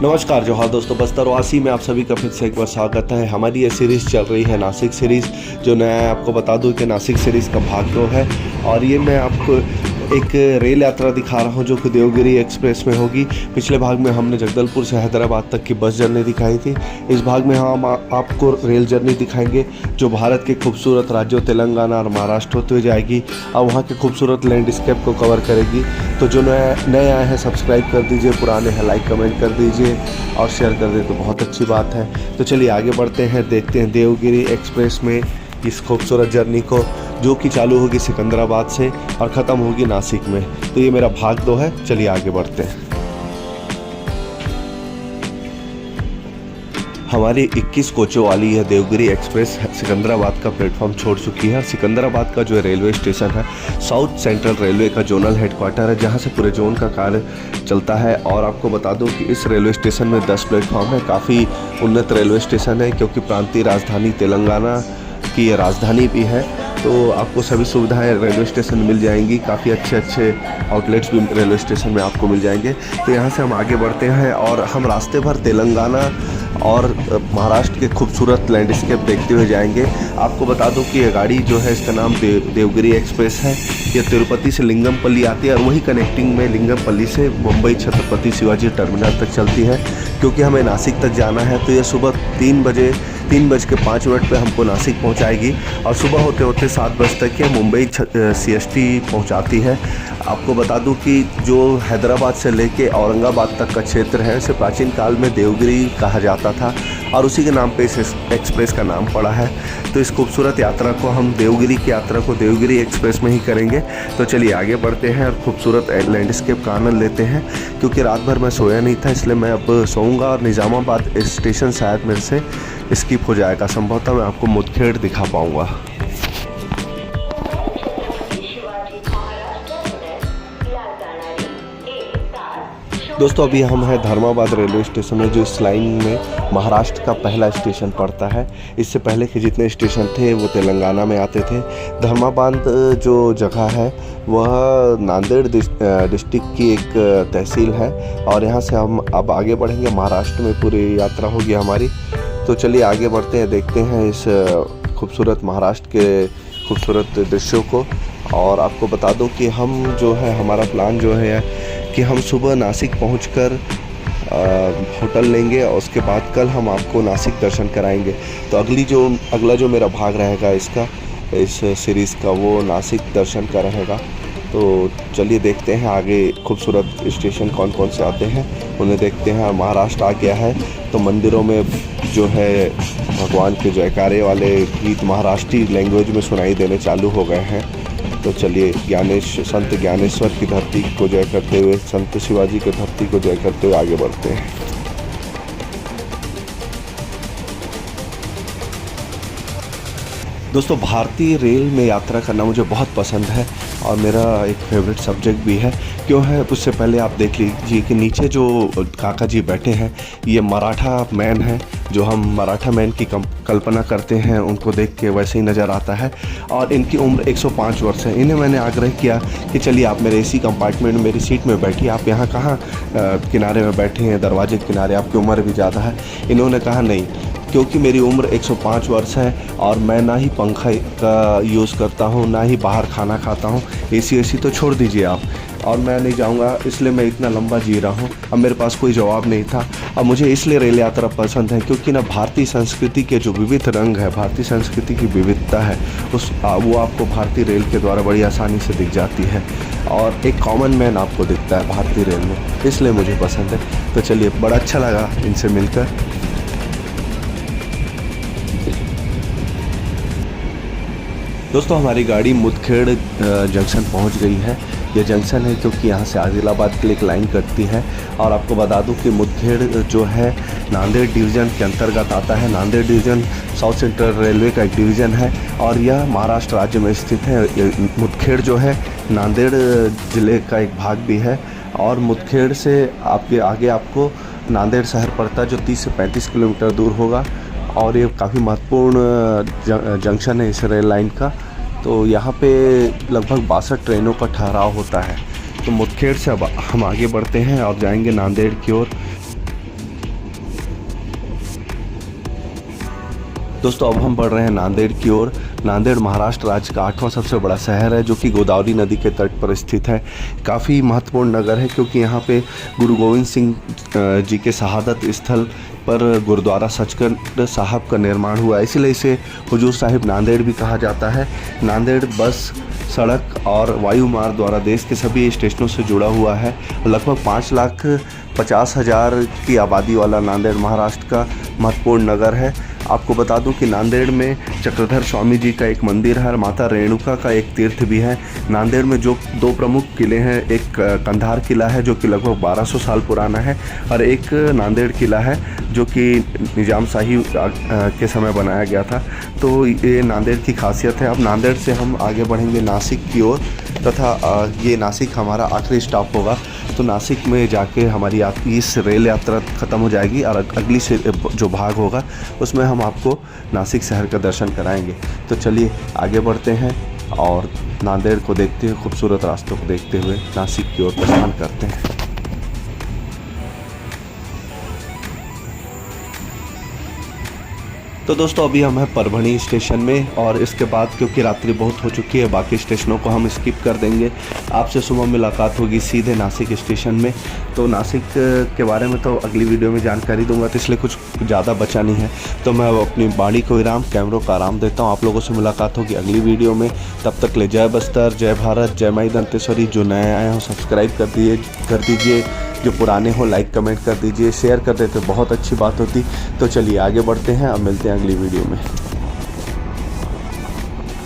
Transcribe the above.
नमस्कार जोहार दोस्तों, बस्तरवासी में आप सभी का फिर से एक बार स्वागत है। हमारी ये सीरीज़ चल रही है नासिक सीरीज़, जो नया आपको बता दूं कि नासिक सीरीज़ का भाग 2 है। और ये मैं आपको एक रेल यात्रा दिखा रहा हूं जो कि देवगिरी एक्सप्रेस में होगी। पिछले भाग में हमने जगदलपुर से हैदराबाद तक की बस जर्नी दिखाई थी। इस भाग में हम आपको रेल जर्नी दिखाएंगे जो भारत के खूबसूरत राज्यों तेलंगाना और महाराष्ट्र होते हुए जाएगी और वहाँ के खूबसूरत लैंडस्केप को कवर करेगी। तो जो नए आए हैं सब्सक्राइब कर दीजिए, पुराने हैं लाइक कमेंट कर दीजिए और शेयर कर दे तो बहुत अच्छी बात है। तो चलिए आगे बढ़ते हैं, देखते हैं देवगिरी एक्सप्रेस में इस खूबसूरत जर्नी को, जो कि चालू होगी सिकंदराबाद से और ख़त्म होगी नासिक में। तो ये मेरा भाग 2 है। चलिए आगे बढ़ते हैं। हमारी 21 कोचों वाली यह देवगिरी एक्सप्रेस सिकंदराबाद का प्लेटफॉर्म छोड़ चुकी है। सिकंदराबाद का जो रेलवे स्टेशन है साउथ सेंट्रल रेलवे का जोनल हेडक्वार्टर है, जहां से पूरे जोन का कार्य चलता है। और आपको बता दूं कि इस रेलवे स्टेशन में 10 प्लेटफॉर्म है। काफ़ी उन्नत रेलवे स्टेशन है क्योंकि प्रांतीय राजधानी तेलंगाना की ये राजधानी भी है। तो आपको सभी सुविधाएं रेलवे स्टेशन में मिल जाएंगी। काफ़ी अच्छे आउटलेट्स भी रेलवे स्टेशन में आपको मिल जाएंगे। तो यहाँ से हम आगे बढ़ते हैं और हम रास्ते भर तेलंगाना और महाराष्ट्र के खूबसूरत लैंडस्केप देखते हुए जाएंगे। आपको बता दूं कि ये गाड़ी जो है इसका नाम देवगिरी एक्सप्रेस है। ये तिरुपति से लिंगमपल्ली आती है और वही कनेक्टिंग में लिंगमपल्ली से मुंबई छत्रपति शिवाजी टर्मिनल तक चलती है। क्योंकि हमें नासिक तक जाना है तो ये सुबह 3:05 पे हमको नासिक पहुंचाएगी और सुबह होते होते 7 बजे तक ये मुंबई CST पहुंचाती है। आपको बता दूं कि जो हैदराबाद से लेके औरंगाबाद तक का क्षेत्र है इसे प्राचीन काल में देवगिरी कहा जाता था और उसी के नाम पे इस एक्सप्रेस का नाम पड़ा है। तो इस खूबसूरत यात्रा को हम देवगिरी की यात्रा को देवगिरी एक्सप्रेस में ही करेंगे। तो चलिए आगे बढ़ते हैं और खूबसूरत लैंडस्केप का आनंद लेते हैं। क्योंकि रात भर मैं सोया नहीं था, इसलिए मैं अब सोऊंगा और निज़ामाबाद स्टेशन शायद मेरे से स्किप हो जाएगा। संभवतः मैं आपको मुदखेड़ दिखा पाऊँगा। दोस्तों अभी हम हैं धर्माबाद रेलवे स्टेशन में, जो इस लाइन में महाराष्ट्र का पहला स्टेशन पड़ता है। इससे पहले के जितने स्टेशन थे वो तेलंगाना में आते थे। धर्माबाद जो जगह है वह नांदेड़ डिस्ट्रिक्ट की एक तहसील है और यहाँ से हम अब आगे बढ़ेंगे। महाराष्ट्र में पूरी यात्रा होगी हमारी। तो चलिए आगे बढ़ते हैं, देखते हैं इस खूबसूरत महाराष्ट्र के खूबसूरत दृश्यों को। और आपको बता दूं कि हम जो है हमारा प्लान जो है कि हम सुबह नासिक पहुंचकर होटल लेंगे और उसके बाद कल हम आपको नासिक दर्शन कराएंगे। तो अगला जो मेरा भाग रहेगा इस सीरीज़ का वो नासिक दर्शन का रहेगा। तो चलिए देखते हैं आगे खूबसूरत स्टेशन कौन कौन से आते हैं उन्हें देखते हैं। महाराष्ट्र आ गया है तो मंदिरों में जो है भगवान के जयकारे वाले गीत महाराष्ट्री लैंग्वेज में सुनाई देने चालू हो गए हैं। तो चलिए संत ज्ञानेश्वर की धरती को जय करते हुए, संत शिवाजी की धरती को जय करते हुए आगे बढ़ते हैं। दोस्तों भारतीय रेल में यात्रा करना मुझे बहुत पसंद है और मेरा एक फेवरेट सब्जेक्ट भी है। क्यों है उससे पहले आप देख लीजिए कि नीचे जो काका जी बैठे हैं ये मराठा मैन हैं। जो हम मराठा मैन की कल्पना करते हैं उनको देख के वैसे ही नज़र आता है। और इनकी उम्र 105 वर्ष है। इन्हें मैंने आग्रह किया कि चलिए आप मेरे AC कंपार्टमेंट में मेरी सीट में बैठिए, आप यहाँ कहाँ किनारे में बैठे हैं, दरवाजे के किनारे, आपकी उम्र भी ज़्यादा है। इन्होंने कहा नहीं, क्योंकि मेरी उम्र 105 वर्ष है और मैं ना ही पंखा का यूज़ करता हूँ ना ही बाहर खाना खाता हूँ। AC तो छोड़ दीजिए आप, और मैं नहीं जाऊँगा, इसलिए मैं इतना लंबा जी रहा हूँ। अब मेरे पास कोई जवाब नहीं था। अब मुझे इसलिए रेल यात्रा पसंद है क्योंकि ना भारतीय संस्कृति के जो विविध रंग है, भारतीय संस्कृति की विविधता है वो आपको भारतीय रेल के द्वारा बड़ी आसानी से दिख जाती है और एक कॉमन मैन आपको दिखता है भारतीय रेल में, इसलिए मुझे पसंद है। तो चलिए बड़ा अच्छा लगा इनसे मिलकर। दोस्तों हमारी गाड़ी मुदखेड़ जंक्शन पहुंच गई है। ये जंक्शन है क्योंकि यहाँ से आदिलाबाद के लिए एक लाइन कटती है। और आपको बता दूं कि मुदखेड़ जो है नांदेड़ डिवीज़न के अंतर्गत आता है। Nanded division south central railway का एक डिवीज़न है और यह महाराष्ट्र राज्य में स्थित है। मुदखेड़ जो है नांदेड़ ज़िले का एक भाग भी है। और मुदखेड़ से आपके आगे आपको नांदेड़ शहर पड़ता है जो 30 से 35 किलोमीटर दूर होगा। और ये काफ़ी महत्वपूर्ण जंक्शन है इस रेल लाइन का। तो यहाँ पे लगभग 62 ट्रेनों का ठहराव होता है। तो मुदखेड़ से अब हम आगे बढ़ते हैं और जाएंगे नांदेड़ की ओर। दोस्तों अब हम बढ़ रहे हैं नांदेड़ की ओर। नांदेड़ महाराष्ट्र राज्य का 8वां सबसे बड़ा शहर है, जो कि गोदावरी नदी के तट पर स्थित है। काफ़ी महत्वपूर्ण नगर है क्योंकि यहाँ पे गुरु गोविंद सिंह जी के शहादत स्थल पर गुरुद्वारा सचखंड साहब का निर्माण हुआ, इसीलिए इसे हुजूर साहिब नांदेड़ भी कहा जाता है। नांदेड़ बस, सड़क और वायु मार्ग द्वारा देश के सभी स्टेशनों से जुड़ा हुआ है। लगभग 5,50,000 की आबादी वाला नांदेड़ महाराष्ट्र का महत्वपूर्ण नगर है। आपको बता दूं कि नांदेड़ में चक्रधर स्वामी जी का एक मंदिर है और माता रेणुका का एक तीर्थ भी है। नांदेड़ में जो 2 प्रमुख किले हैं, एक कंधार किला है जो कि लगभग 1200 साल पुराना है, और एक नांदेड़ किला है जो कि निजाम शाही के समय बनाया गया था। तो ये नांदेड़ की खासियत है। अब नांदेड़ से हम आगे बढ़ेंगे नासिक की ओर, तथा ये नासिक हमारा आखिरी स्टॉप होगा। तो नासिक में जाके हमारी इस रेल यात्रा ख़त्म हो जाएगी और अगली से जो भाग होगा उसमें हम आपको नासिक शहर का दर्शन कराएंगे। तो चलिए आगे बढ़ते हैं और नांदेड़ को देखते हुए, खूबसूरत रास्तों को देखते हुए नासिक की ओर प्रस्थान करते हैं। तो दोस्तों अभी हम हैं परभणी स्टेशन में, और इसके बाद क्योंकि रात्रि बहुत हो चुकी है बाकी स्टेशनों को हम स्किप कर देंगे। आपसे सुबह मुलाकात होगी सीधे नासिक स्टेशन में। तो नासिक के बारे में तो अगली वीडियो में जानकारी दूंगा, तो इसलिए कुछ ज़्यादा बचा नहीं है। तो मैं अपनी बाड़ी को विराम, कैमरों का आराम देता हूँ। आप लोगों से मुलाकात होगी अगली वीडियो में। तब तक ले जय बस्तर, जय भारत, जय माई दंतेश्वरी। जो नए आए हों सब्सक्राइब कर दीजिए, जो पुराने हो लाइक कमेंट कर दीजिए, शेयर कर देते बहुत अच्छी बात होती। तो चलिए आगे बढ़ते हैं, अब मिलते हैं अगली वीडियो में।